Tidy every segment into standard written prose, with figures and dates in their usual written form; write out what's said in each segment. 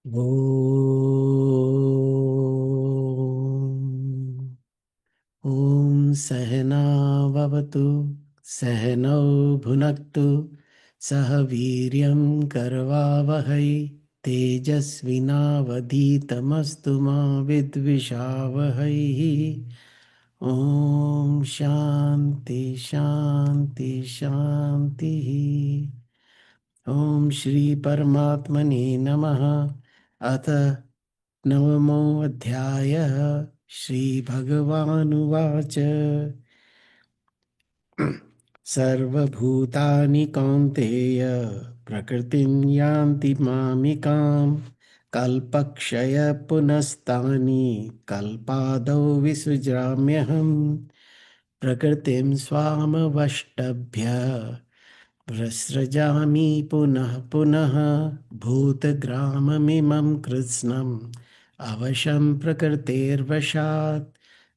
Om Om Sahana Vavatu Sahano Bhunaktu Sahaviryam Karvavahai Tejasvinavadhitamastu ma vidvishavahai. Om Shanti Shanti Shanti. Om Shri Paramatmane Namaha. Atha Navamo Adhyayah. Shri Bhagavanuvacha. Sarvabhutani Kaunteya Prakritim Yanti Mamikam Kalpakshaya Punastani Kalpadau Visujramyaham Prakritim Swamavashtabhya Vrasrajami Punah Punah Bhutagramamimam Krishnam Avasham Prakrtirvashat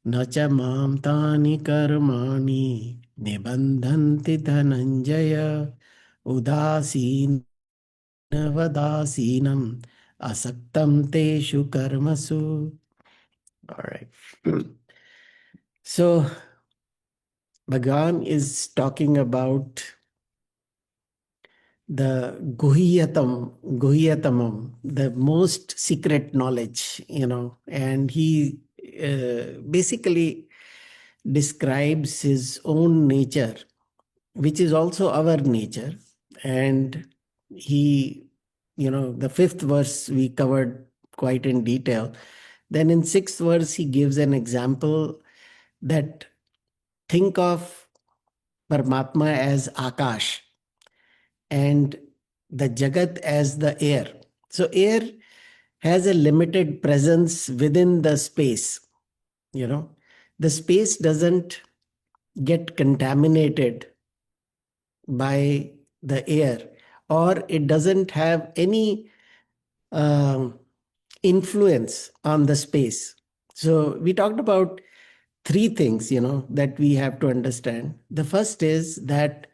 Nacha Mam Tani Karmani Nibandhanti Dhananjaya Udasin Vadasinam Asaktam Teshu Karmasu. All right. So, Bhagavan is talking about the guhyatamam, the most secret knowledge, and he basically describes his own nature, which is also our nature. And he, the fifth verse we covered quite in detail. Then in sixth verse, he gives an example that think of Paramatma as Akash and the Jagat as the air. So, air has a limited presence within the space. The space doesn't get contaminated by the air, or it doesn't have any um influence on the space. So, we talked about three things, that we have to understand. The first is that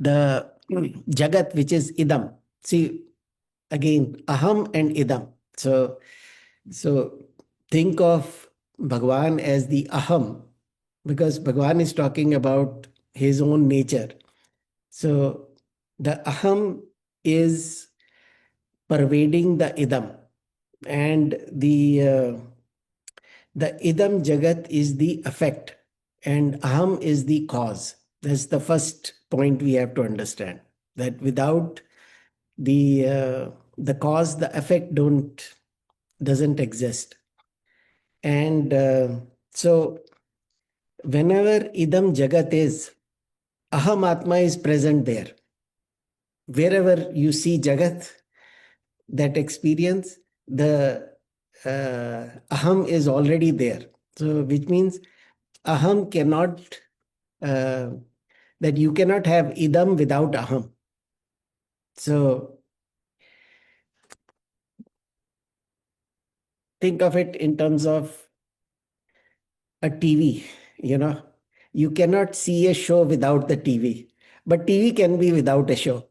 the Jagat, which is Idam. See, again, Aham and Idam. So think of Bhagwan as the Aham, because Bhagwan is talking about his own nature. So the Aham is pervading the Idam, and the Idam Jagat is the effect, and Aham is the cause. That's the first point we have to understand. That without the cause, the effect doesn't exist. And so whenever Idam Jagat is, Aham Atma is present there. Wherever you see Jagat, that experience, the Aham is already there. So which means Aham cannot, uh, that you cannot have Idam without Aham. So think of it in terms of a TV, you know. You cannot see a show without the TV, but TV can be without a show.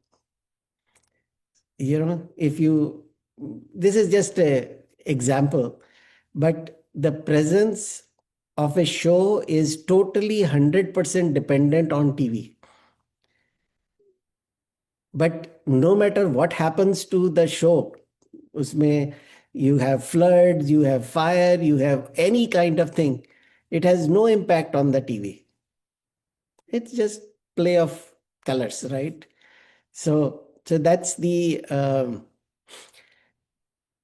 If you, this is just a example, but the presence of a show is totally 100% dependent on TV. But no matter what happens to the show, usme you have floods, you have fire, you have any kind of thing, it has no impact on the TV. It's just play of colors, right? So that's the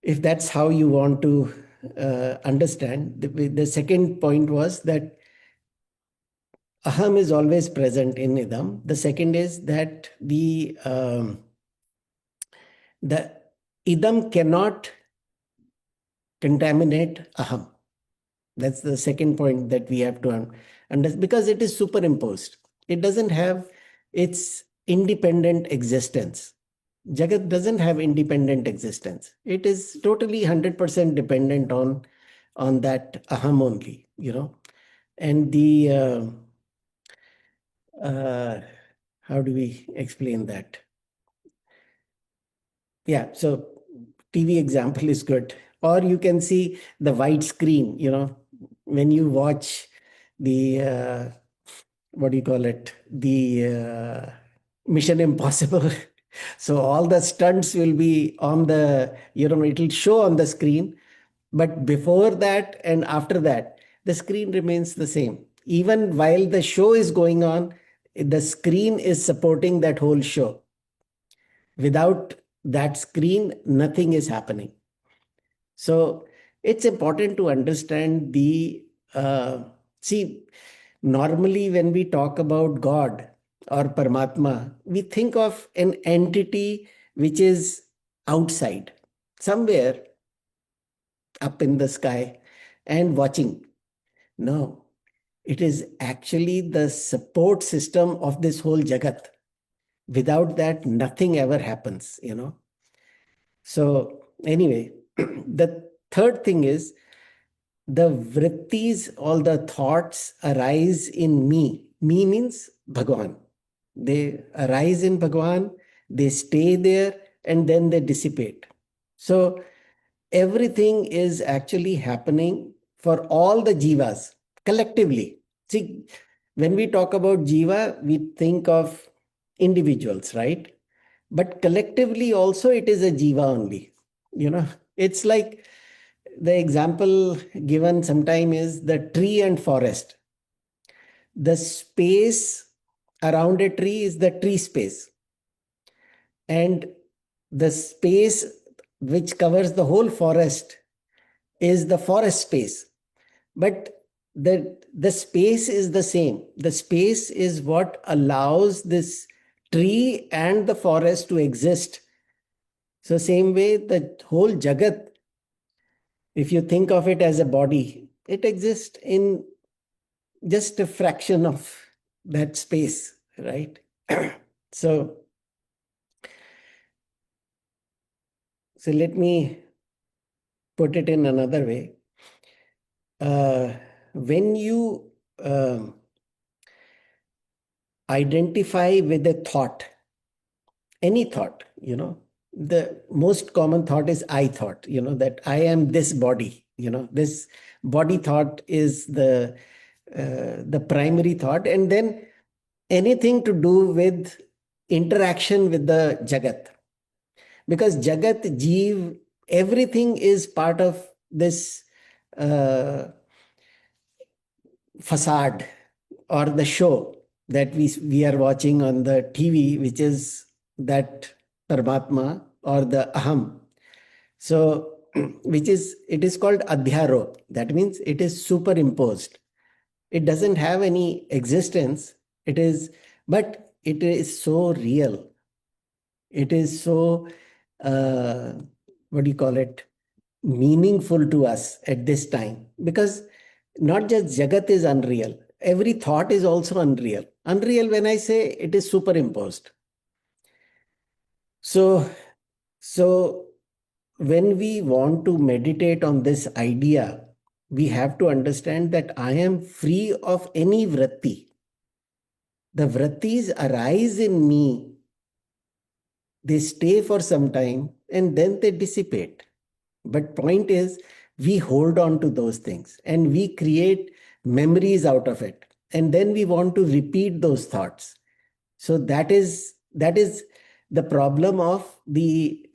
if that's how you want to understand. The second point was that aham is always present in idam. The second is that the idam cannot contaminate aham. That's the second point that we have to understand, because it is superimposed. It doesn't have its independent existence. Jagat doesn't have independent existence. It is totally 100% dependent on that aham only, And the how do we explain that? Yeah, so TV example is good. Or you can see the white screen, when you watch the, what do you call it? The Mission Impossible. So all the stunts will be on the, it'll show on the screen. But before that and after that, the screen remains the same. Even while the show is going on, the screen is supporting that whole show. Without that screen, nothing is happening. So it's important to understand see, normally when we talk about God or Paramatma, we think of an entity which is outside, somewhere up in the sky and watching. No, it is actually the support system of this whole Jagat. Without that, nothing ever happens. So, anyway, the third thing is the vrittis, all the thoughts arise in me. Me means Bhagwan. They arise in Bhagwan, they stay there, and then they dissipate. So, everything is actually happening for all the jivas collectively. See, when we talk about jiva, we think of individuals, right? But collectively also it is a jiva only. It's like the example given sometime is the tree and forest. The space around a tree is the tree space, and the space which covers the whole forest is the forest space. But the space is the same. The space is what allows this tree and the forest to exist. So same way, the whole Jagat, if you think of it as a body, it exists in just a fraction of that space, right? So, so let me put it in another way. When you identify with a thought, any thought, the most common thought is I thought, that I am this body, this body thought is the primary thought, and then anything to do with interaction with the Jagat. Because Jagat, Jeev, everything is part of this facade or the show that we are watching on the TV, which is that Paramatma or the Aham. So, it is called Adhyarop. That means it is superimposed. It doesn't have any existence. But it is so real. It is so, what do you call it, meaningful to us at this time. Because not just Jagat is unreal, every thought is also unreal. Unreal, when I say, it is superimposed. So when we want to meditate on this idea, we have to understand that I am free of any vritti. The vrittis arise in me, they stay for some time, and then they dissipate. But point is, we hold on to those things and we create memories out of it. And then we want to repeat those thoughts. So that is the problem of the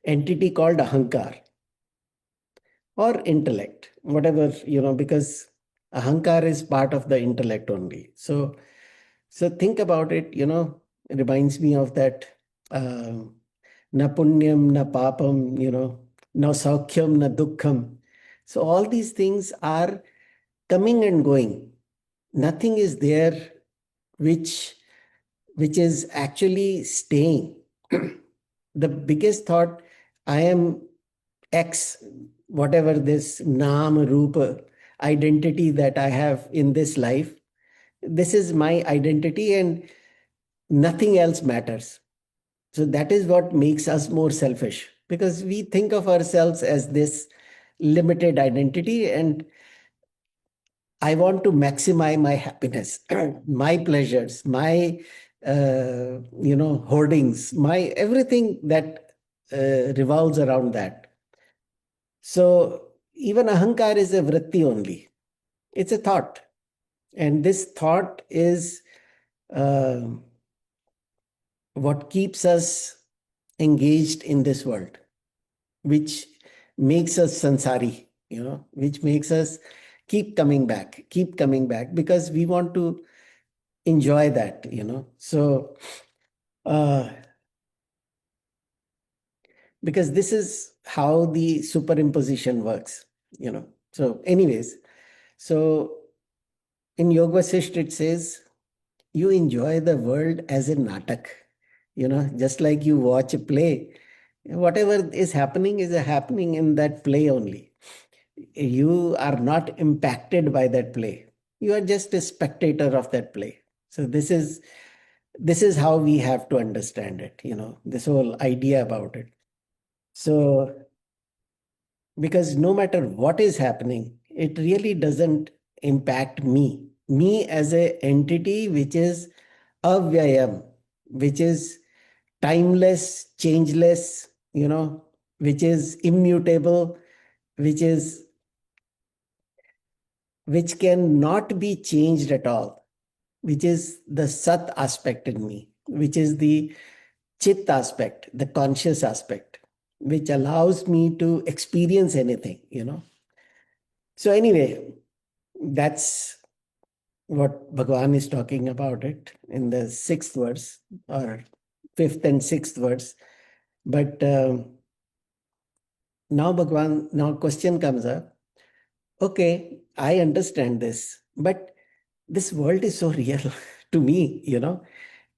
entity called ahankar or intellect, whatever, because ahankar is part of the intellect only. So think about it, it reminds me of that na punyam, na papam, na saukhyam, na dukkham. So all these things are coming and going. Nothing is there which is actually staying. The biggest thought, I am X, whatever this Naam, Rupa identity that I have in this life, this is my identity and nothing else matters. So that is what makes us more selfish, because we think of ourselves as this limited identity, and I want to maximize my happiness, my pleasures, my hoardings, my everything that revolves around that. So even ahankar is a vritti only. It's a thought. And this thought is uh, what keeps us engaged in this world, which makes us sansari, which makes us keep coming back because we want to enjoy that. So, uh, because this is how the superimposition works. So, anyways, so in Yoga Vasisht, it says, you enjoy the world as a natak, just like you watch a play. Whatever is happening in that play only. You are not impacted by that play. You are just a spectator of that play. So this is how we have to understand it, this whole idea about it. So because no matter what is happening, it really doesn't impact me as a entity which is avyayam, which is timeless, changeless, which is immutable, which is which cannot be changed at all, which is the sat aspect in me, which is the chit aspect, the conscious aspect, which allows me to experience anything. So anyway, that's what Bhagavan is talking about it in the 6th verse or 5th and 6th verse. But now question comes up. Okay, I understand this, but this world is so real to me.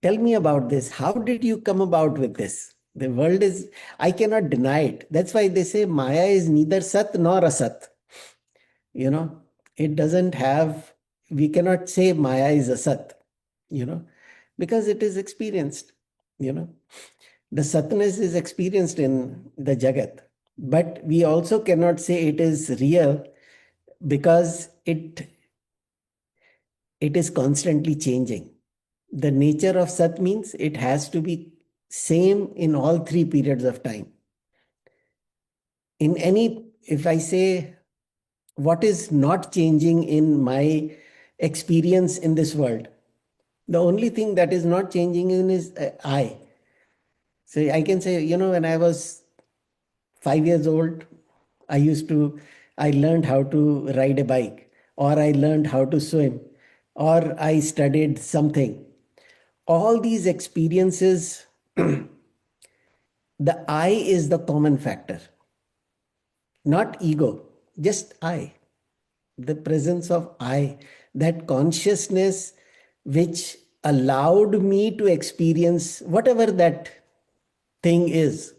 Tell me about this. How did you come about with this? The world is, I cannot deny it. That's why they say Maya is neither Sat nor Asat. You know, it doesn't have, we cannot say Maya is Asat, because it is experienced. You know, the Satness is experienced in the Jagat. But we also cannot say it is real because it is constantly changing. The nature of Sat means it has to be same in all 3 periods of time. If I say what is not changing in my experience in this world, the only thing that is not changing in is I. So I can say, when I was 5 years old, I learned how to ride a bike, or I learned how to swim, or I studied something. All these experiences, the I is the common factor, not ego, just I. The presence of I, that consciousness which allowed me to experience whatever that thing is.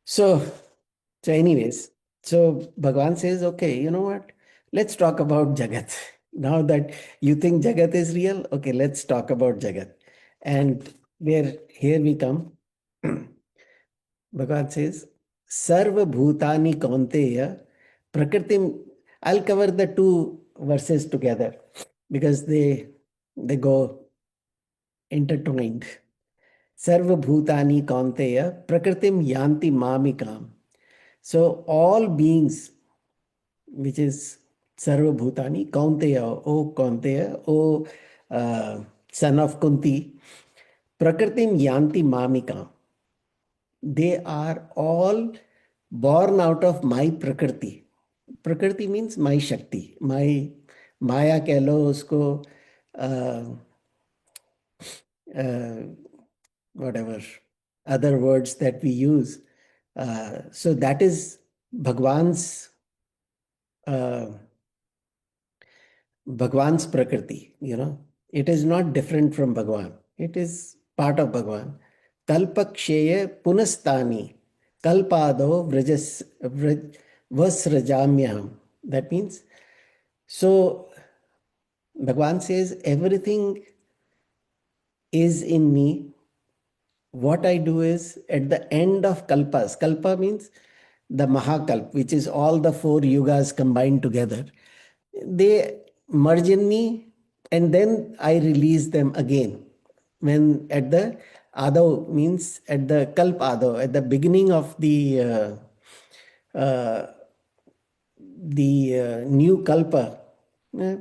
So, anyways, so Bhagavan says, okay, you know what? Let's talk about Jagat. Now that you think Jagat is real, okay, let's talk about Jagat. And here we come. Bhagavan says, Sarva Bhutani Kaunteya Prakritim. I'll cover the 2 verses together because they go intertwined. Sarva Bhutani Kaunteya Prakritim Yanti Mamikam. So all beings, which is Sarva Bhutani, Kaunteya, O son of Kunti, Prakritim Yanti Mamikam. They are all born out of my Prakriti. Prakriti means my Shakti, my Maya keh lo usko, whatever other words that we use. So that is Bhagwan's Bhagwan's Prakriti. It is not different from Bhagwan. It is part of Bhagwan. Kalpaksheye punastani kalpado vasrajamyam. That means, so Bhagwan says everything is in me. What I do is at the end of kalpas, kalpa means the Mahakalp, which is all the 4 yugas combined together. They merge in me and then I release them again. when at the Adav means at the Kalp Adav, at the beginning of uh, the new Kalpa, uh,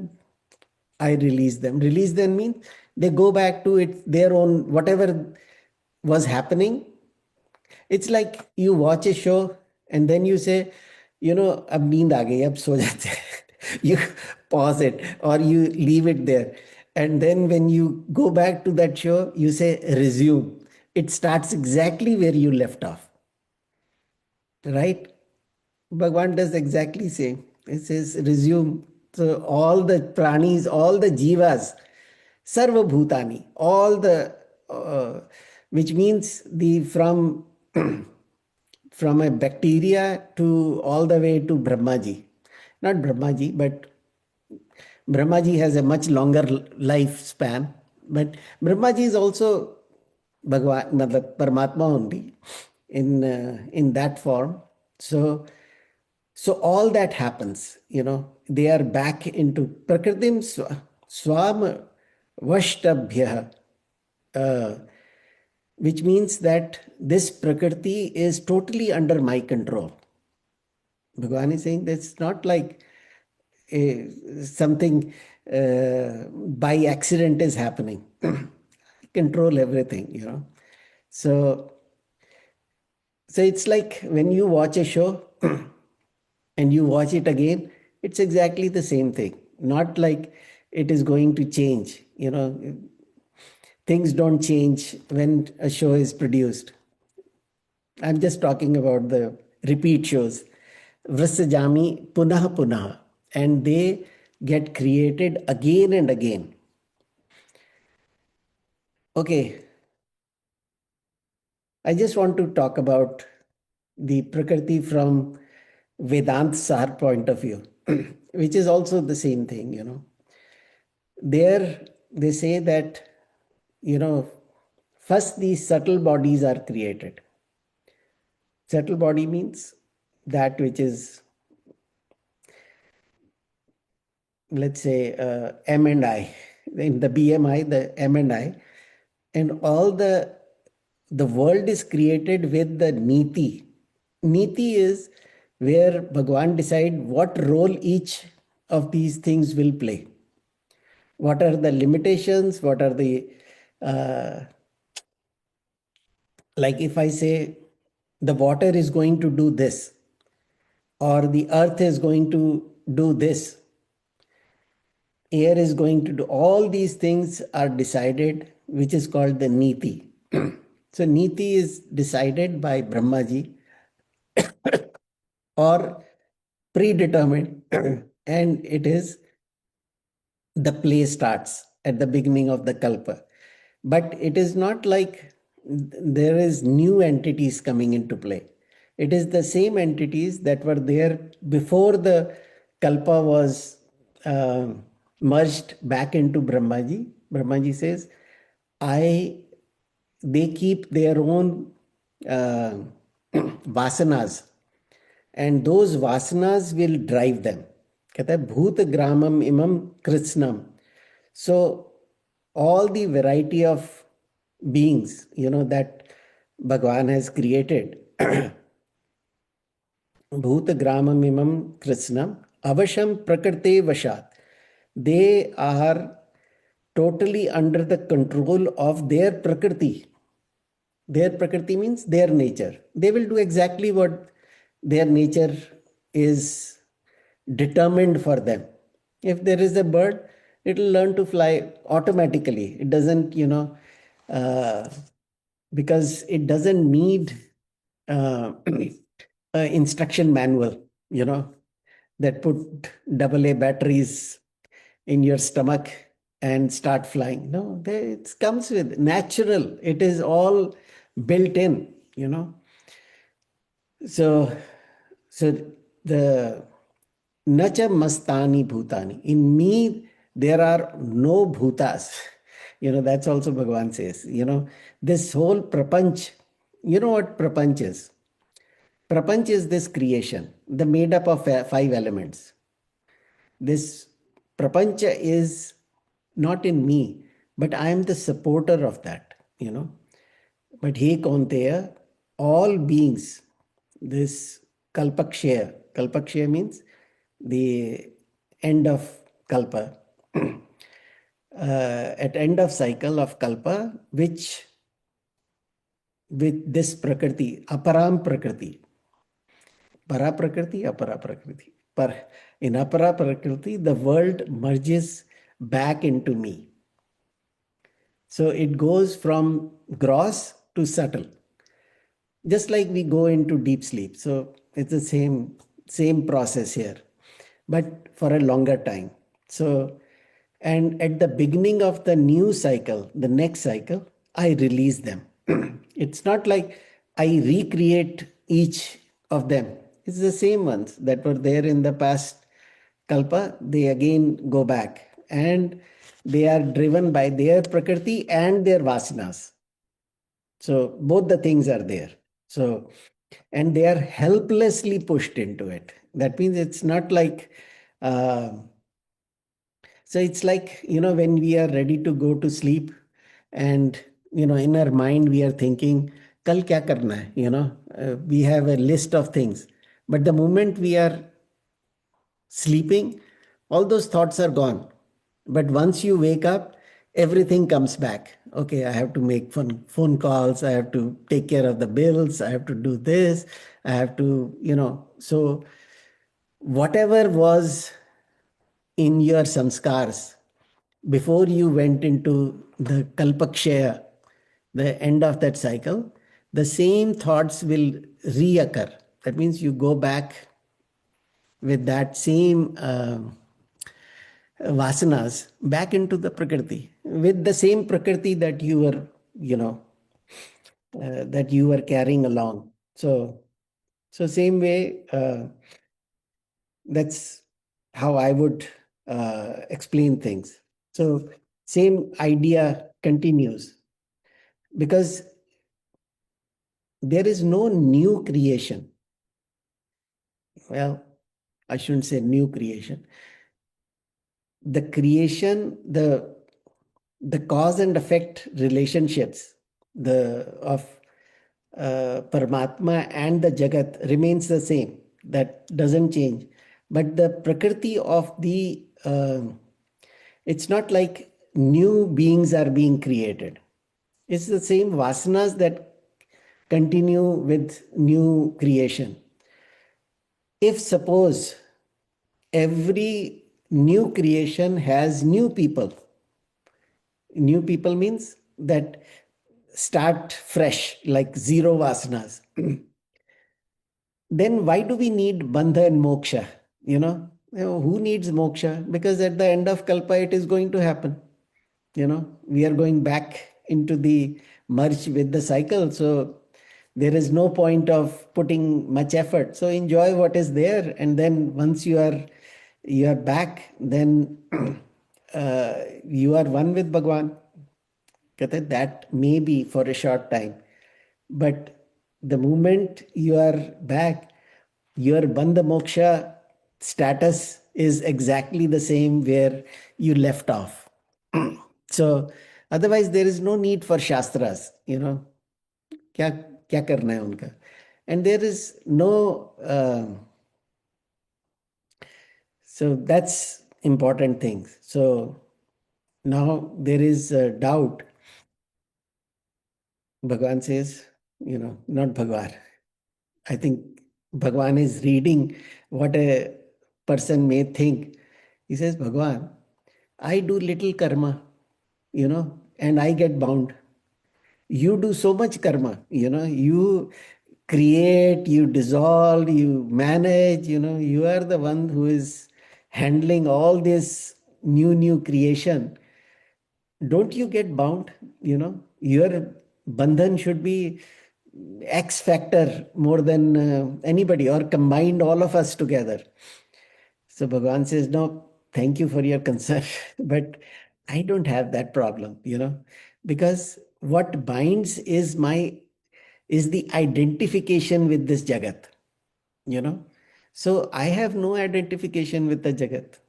I release them. Release them means they go back to it, their own, whatever was happening. It's like you watch a show and then you say, ab neend aa gayi, ab so jate hain." You pause it or you leave it there. And then when you go back to that show, you say resume. It starts exactly where you left off, right? Bhagwan does exactly same. It says resume. So all the pranis, all the jivas, sarva bhutani, all the which means the from a bacteria to all the way to Brahmaji. Not Brahmaji, but Brahmaji has a much longer lifespan. But Brahmaji is also Bhagwan, matlab Paramatma only in that form. So all that happens, they are back into Prakritim Swam Vashtabhya, uh, which means that this Prakriti is totally under my control. Bhagavan is saying that's not like something by accident is happening. Control everything. So, so it's like when you watch a show and you watch it again, it's exactly the same thing. Not like it is going to change. Things don't change when a show is produced. I'm just talking about the repeat shows. Vrasajami punah punah. And they get created again and again. Okay, I just want to talk about the Prakriti from Vedant Sar point of view, which is also the same thing. There they say that, first these subtle bodies are created. Subtle body means that which is, let's say, M and I. In the BMI, the M and I, and all the world is created with the niti. Niti is where Bhagwan decide what role each of these things will play. What are the limitations? What are the uh, like if I say the water is going to do this, or the earth is going to do this, air is going to do, all these things are decided, which is called the niti. So niti is decided by Brahmaji or predetermined, and it is the play starts at the beginning of the kalpa. But it is not like there is new entities coming into play. It is the same entities that were there before the kalpa was uh, merged back into Brahmaji. Brahmaji says, they keep their own uh, vasanas, and those vasanas will drive them. कहता है भूत ग्रामम imam कृत्स्नम. So all the variety of beings that Bhagwan has created, bhut gramam imam krishnam avasham prakrite vashat, they are totally under the control of their prakriti. Their prakriti means their nature. They will do exactly what their nature is determined for them. If there is a bird, it will learn to fly automatically. It doesn't, uh, because it doesn't need a instruction manual, that put AA batteries in your stomach and start flying. No, it comes with natural. It is all built in. So, the nacha mastani bhutani. In me, there are no bhutas. That's also Bhagavan says. This whole prapanch. You know what prapanch is? Prapanch is this creation, the made up of 5 elements. This prapancha is not in me. but I am the supporter of that, But hey Kaunteya, all beings, this kalpakshaya means the end of kalpa, at end of cycle of kalpa, which with this prakriti, aparam prakriti, para prakriti, apara prakriti. In apara prakriti, the world merges back into me. So it goes from gross to subtle, just like we go into deep sleep. So it's the same process here, but for a longer time. So, and at the beginning of the new cycle, the next cycle, I release them. It's not like I recreate each of them. It's the same ones that were there in the past kalpa. They again go back, and they are driven by their prakriti and their vasanas. So both the things are there. So, and they are helplessly pushed into it. That means it's not like, uh, so it's like, when we are ready to go to sleep, and, in our mind, we are thinking, Kal kya karna hai? We have a list of things. But the moment we are sleeping, all those thoughts are gone. But once you wake up, everything comes back. Okay, I have to make phone calls, I have to take care of the bills, I have to do this, I have to, so whatever was in your samskars before you went into the kalpakshaya, the end of that cycle, the same thoughts will reoccur. That means you go back with that same vasanas back into the prakriti, with the same prakriti that you were, that you were carrying along. So same way, that's how I would explain things. So same idea continues, because there is no new creation. Well, I shouldn't say new creation. The creation, the cause and effect relationships, the of Paramatma and the Jagat remains the same. That doesn't change. But the prakriti of it's not like new beings are being created. It's the same vasanas that continue with new creation. If suppose every new creation has new means that start fresh, like zero vasanas, then why do we need bandha and moksha? Who needs moksha? Because at the end of kalpa, it is going to happen. We are going back into the merge with the cycle. So there is no point of putting much effort. So enjoy what is there. And then once you are back, then you are one with Bhagwan. That may be for a short time. But the moment you are back, your bandha moksha status is exactly the same where you left off. So otherwise there is no need for shastras, क्या क्या करना है उनका. And there is no so that's important things. So now there is a doubt. Bhagavan says, not Bhagwan. I think Bhagwan is reading what a person may think. He says, Bhagwan, I do little karma, and I get bound. You do so much karma, you create, you dissolve, you manage, you are the one who is handling all this new creation. Don't you get bound? Your bandhan should be X factor more than anybody, or combined all of us together. So Bhagavan says, no, thank you for your concern, but I don't have that problem, because what binds is the identification with this Jagat, you know. So I have no identification with the Jagat,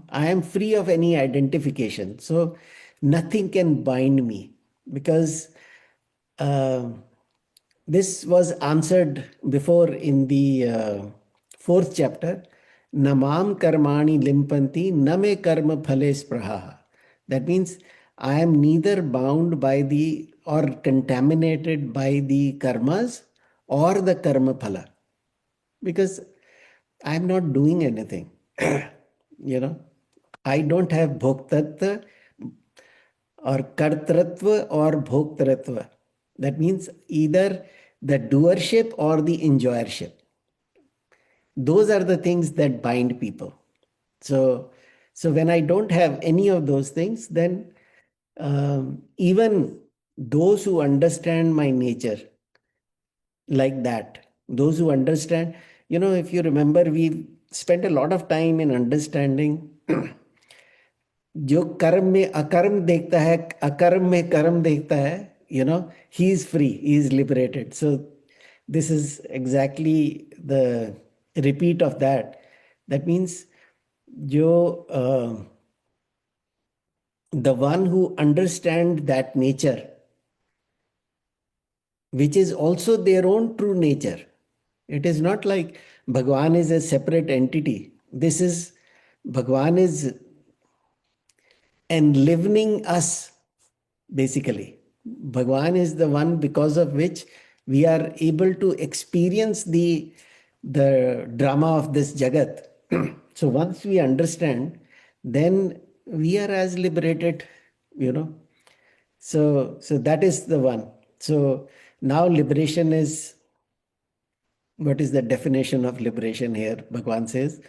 I am free of any identification. So nothing can bind me, because uh, this was answered before in the fourth chapter. Namam karmani limpanti name karma phale spraha. That means I am neither bound by the or contaminated by the karmas or the karma phala, because I'm not doing anything. you know, I don't have bhoktatva or kartratva or bhoktratva. That means either the doership or the enjoyership. Those are the things that bind people. So, so when I don't have any of those things, then even those who understand my nature like that, those who understand, if you remember, we spent a lot of time in understanding जो कर्म में अकर्म देखता है, अकर्म में कर्म देखता है, he is free, he is liberated. So this is exactly the repeat of that. That means जो the one who understand that nature, which is also their own true nature. It is not like Bhagwan is a separate entity. This is Bhagwan is enlivening us, basically. Bhagwan is the one because of which we are able to experience the drama of this Jagat. So once we understand, then we are as liberated, you know. So that is the one. So now liberation is, what is the definition of liberation here? Bhagwan says,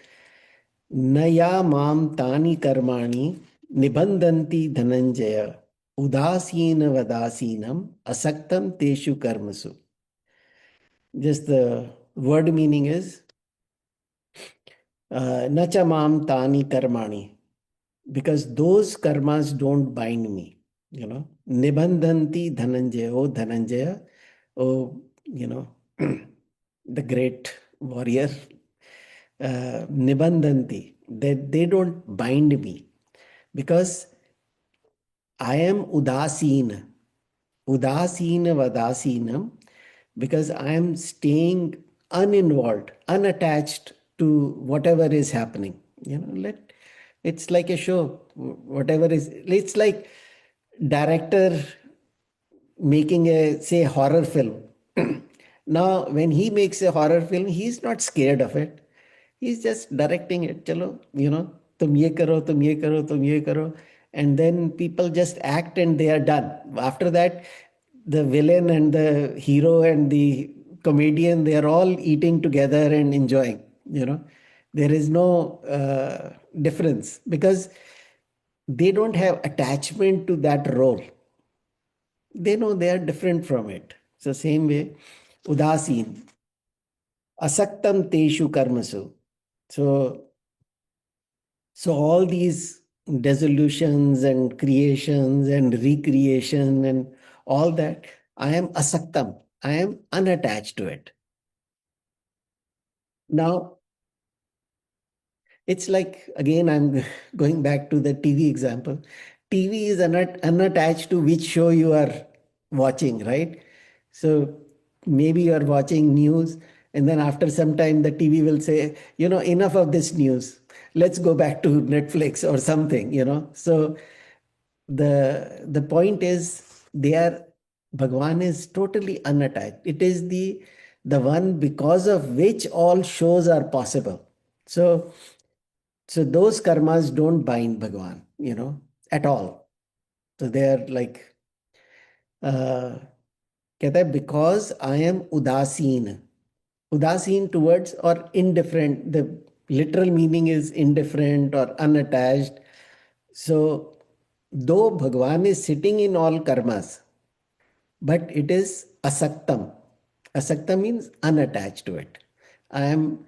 Naya mam tani karmani nibandanti dhananjaya udasina vadasinam asaktam teshu karmasu. Just the word meaning is nacha mam tani karmani, because those karmas don't bind me. Nibandhanti dhananjaya, oh Dhananjaya, oh, the great warrior, nibandhanti, they don't bind me, because I am udasin, vadasinam, because I am staying uninvolved, unattached to whatever is happening. It's like a show, whatever is, it's like director making a, say, horror film. Now, when he makes a horror film, he's not scared of it. He's just directing it. Chalo, tum ye karo, tum ye karo, tum ye karo. And then people just act and they are done. After that, the villain and the hero and the comedian, they are all eating together and enjoying. There is no difference, because they don't have attachment to that role. They know they are different from it. So same way, udasin, asaktam teshu karmasu. So all these dissolutions and creations and recreation and all that, I am asaktam. I am unattached to it. Now, it's like, again, I'm going back to the TV example. TV is unattached to which show you are watching, right? So maybe you are watching news, and then after some time, the TV will say, enough of this news. Let's go back to Netflix or something. So the point is, Bhagwan is totally unattached. It is the one because of which all shows are possible. So those karmas don't bind Bhagwan, at all. So they are like, कहता है, because I am udasin. Udasin towards or indifferent. The literal meaning is indifferent or unattached. So though Bhagwan is sitting in all karmas, but it is asaktam. Asakta means unattached to it. I am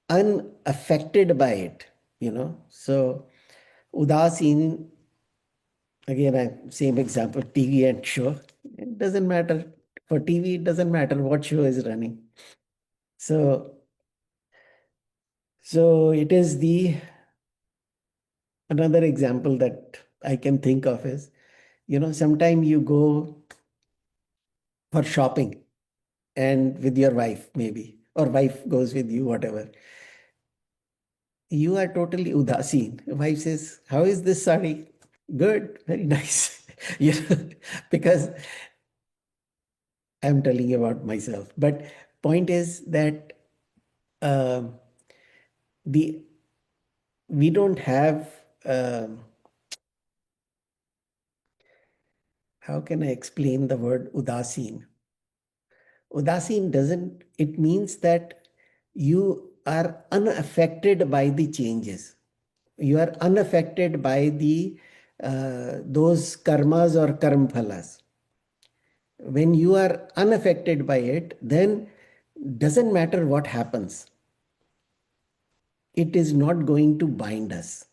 unaffected by it. So udasin, again, same example, TV and show. It doesn't matter. For TV, it doesn't matter what show is running. So it is another example that I can think of is, Sometime you go for shopping and with your wife, maybe, or wife goes with you, whatever. You are totally udasin. Wife says, "How is this sari?" Good, very nice. you know, because I'm telling you about myself. But point is that uh, the we don't have how can I explain the word udasin? Udasin doesn't, it means that you are unaffected by the changes. You are unaffected by the those karmas or karma phalas. When you are unaffected by it, then doesn't matter what happens, it is not going to bind us.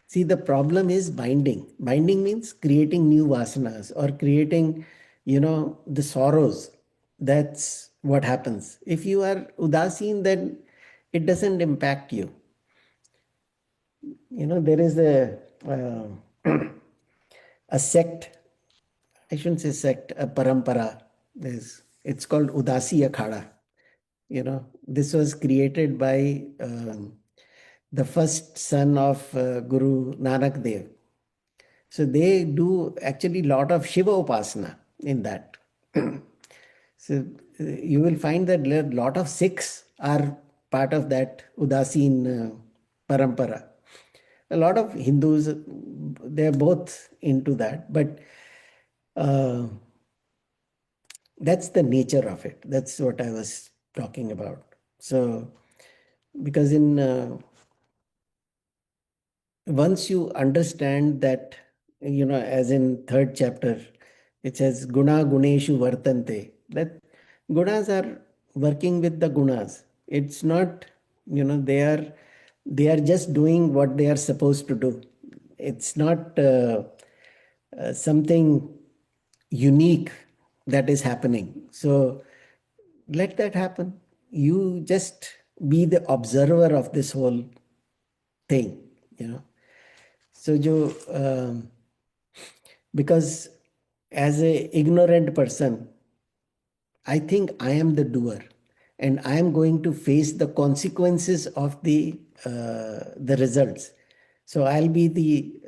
See, the problem is binding. Binding means creating new vasanas or creating, the sorrows. That's what happens. If you are udasin, then it doesn't impact you. There is a sect, I shouldn't say sect, a parampara. It's called Udasi Akhada. This was created by the first son of Guru Nanak Dev. So they do actually lot of Shiva Upasana in that. So you will find that a lot of Sikhs are part of that Udasin parampara. A lot of Hindus, they're both into that. But uh, that's the nature of it. That's what I was talking about. So, because once you understand that, as in third chapter, it says guna guneshu vartante, that gunas are working with the gunas. It's not, they are just doing what they are supposed to do. It's not something unique that is happening. So let that happen. You just be the observer of this whole thing, So, because as a ignorant person, I think I am the doer, and I am going to face the consequences of the results. So I'll be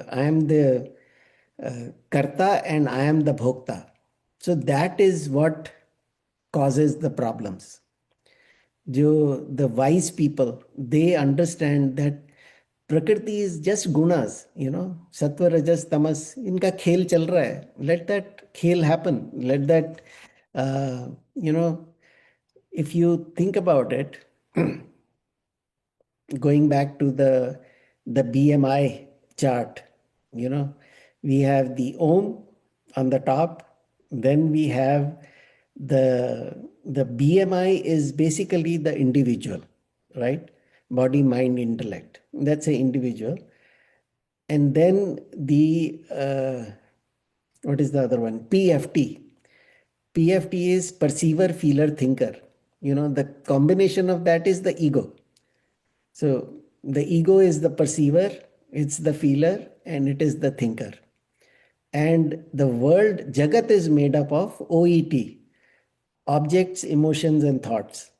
I am the karta and I am the bhokta. So that is what causes the problems. The wise people, they understand that प्रकृति is just gunas, sattva rajas tamas, इनका खेल चल रहा है. Let that खेल happen. Let that uh, you know if you think about it, going back to the BMI chart, we have the Om on the top, then we have the BMI is basically the individual, right? Body, mind, intellect. That's an individual. And then what is the other one? PFT. PFT is perceiver, feeler, thinker. The combination of that is the ego. So the ego is the perceiver, it's the feeler, and it is the thinker. And the world, Jagat, is made up of OET, objects, emotions, and thoughts.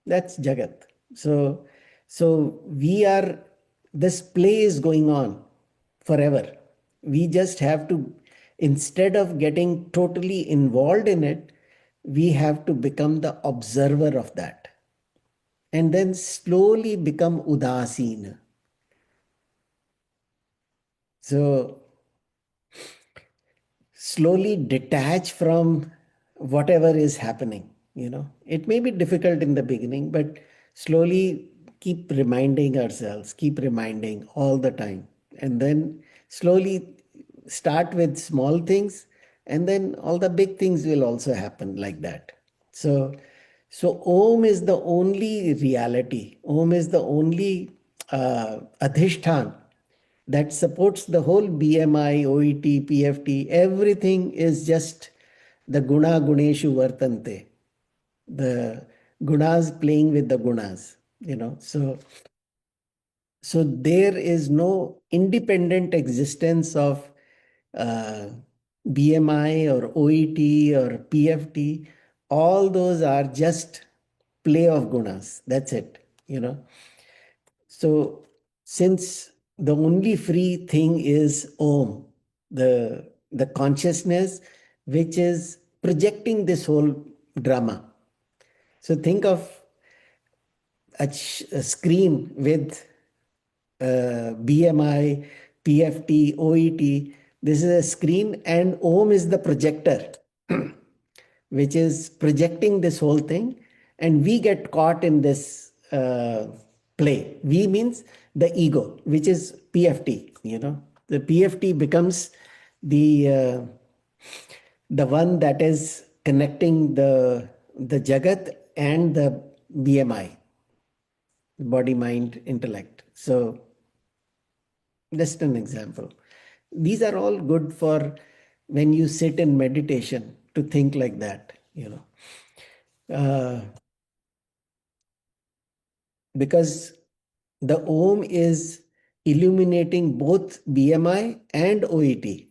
That's Jagat. So we are, this play is going on forever. We just have to, instead of getting totally involved in it, we have to become the observer of that and then slowly become udasin. So slowly detach from whatever is happening. It may be difficult in the beginning, but slowly keep reminding ourselves, keep reminding all the time, and then slowly start with small things, and then all the big things will also happen like that. So Om is the only reality. Om is the only adhishtan that supports the whole BMI, OET, PFT. Everything is just the guna guneshu vartante, the gunas playing with the gunas. So there is no independent existence of BMI or OET or PFT, all those are just play of gunas. That's it, you know. So since the only free thing is Om, the consciousness which is projecting this whole drama. So think of a screen with BMI, PFT, OET. This is a screen, and Om is the projector, which is projecting this whole thing. And we get caught in this play. We means the ego, which is PFT. The PFT becomes the one that is connecting the Jagat and the BMI, body, mind, intellect. So just an example. These are all good for when you sit in meditation to think like that. Uh, because the Om is illuminating both BMI and OET.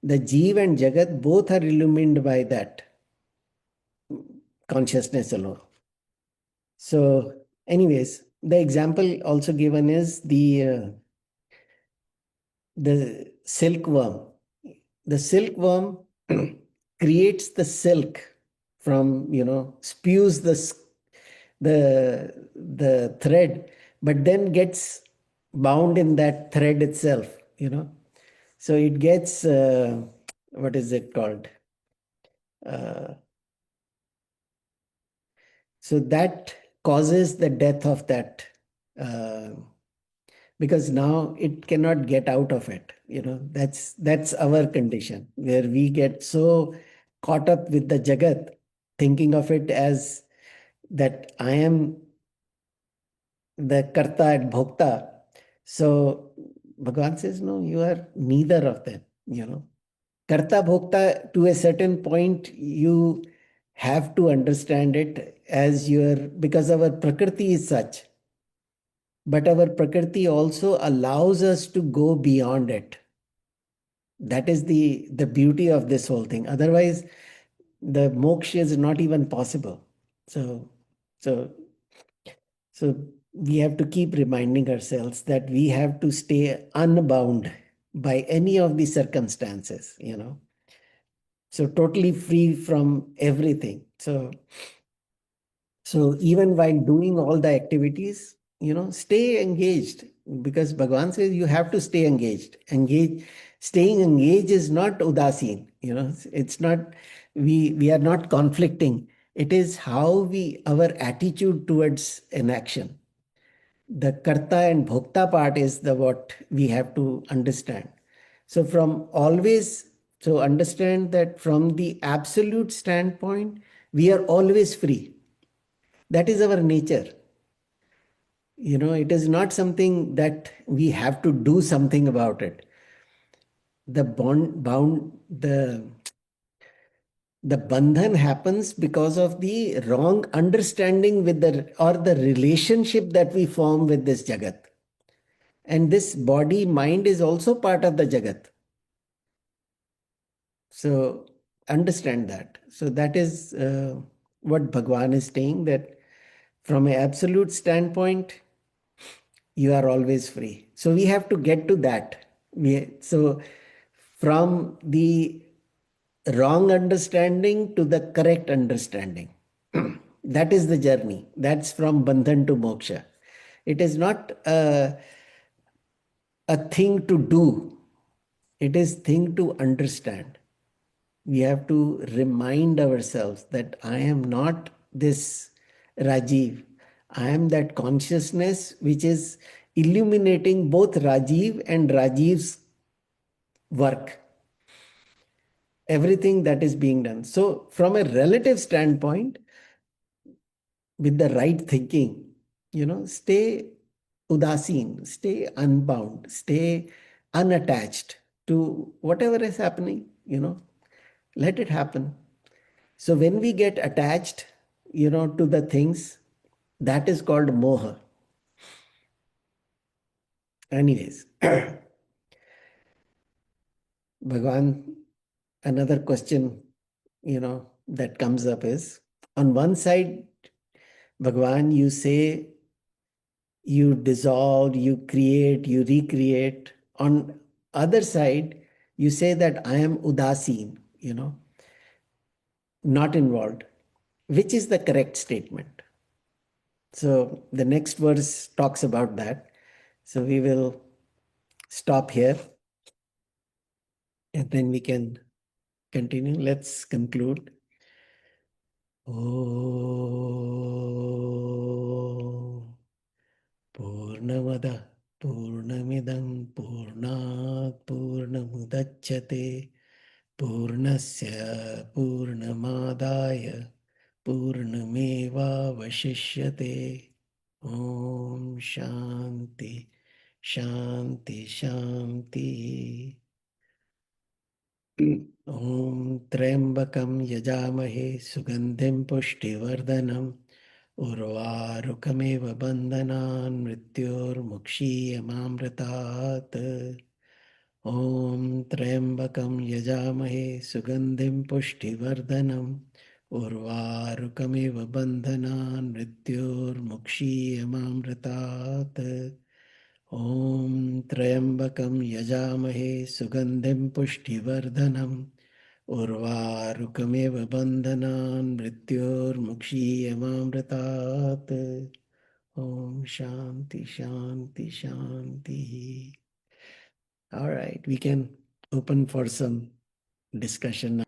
The Jeev and Jagat both are illumined by that consciousness alone. So, anyways, the example also given is the silkworm. The silkworm creates the silk from, spews the thread, but then gets bound in that thread itself. So it gets, what is it called? Uh, so that causes the death of that, uh, because now it cannot get out of it. That's our condition, where we get so caught up with the Jagat, thinking of it as that I am the karta and bhokta. So Bhagavan says, no, you are neither of them. Karta bhokta, to a certain point, you have to understand it as because our prakriti is such. But our prakriti also allows us to go beyond it. That is the beauty of this whole thing. Otherwise, the moksha is not even possible. So, so So we have to keep reminding ourselves that we have to stay unbound by any of the circumstances. So totally free from everything. So even while doing all the activities, stay engaged, because Bhagavan says you have to stay engaged. Staying engaged is not udasin. It's not, we are not conflicting. It is our attitude towards an action. The karta and bhokta part is the what we have to understand. So understand that from the absolute standpoint, we are always free. That is our nature. It is not something that we have to do something about it. The the bandhan happens because of the wrong understanding or the relationship that we form with this jagat. And this body, mind is also part of the Jagat. So understand that. So that is what Bhagwan is saying, that from an absolute standpoint, you are always free. So we have to get to that. So from the wrong understanding to the correct understanding, that is the journey. That's from Bandhan to Moksha. It is not a thing to do. It is thing to understand. We have to remind ourselves that I am not this Rajiv. I am that consciousness which is illuminating both Rajiv and Rajiv's work, everything that is being done. So, from a relative standpoint, with the right thinking, stay udasin, stay unbound, stay unattached to whatever is happening. Let it happen. So when we get attached, to the things, that is called moha. Anyways, Bhagavan another question, that comes up is, on one side, Bhagwan, you say you dissolve, you create, you recreate. On other side, you say that I am udasin, not involved. Which is the correct statement? So the next verse talks about that. So we will stop here and then we can continue. Let's conclude. Oh, Purnamada Purnamidam Purnat Purnamudachyate Purnasya Purnamadaya Purnamevavashishyate. Om Shanti Shanti Shanti. Om Trembakam Yajamahe Sugandhim Pushtivardanam Urvarukamiva Bandhanan Mrityurmukshiyamamritat. Om Trembakam Yajamahe Sugandhim Pushtivardanam Urvarukamiva Bandhanan Mrityurmukshiyamamritat. Om Trembakam Yajamahe Sugandhim Pushtivardanam Urvarukamiva Bandhanan Mrityurmukshiyamamritat. Om Shanti Shanti Shanti. All right, we can open for some discussion now.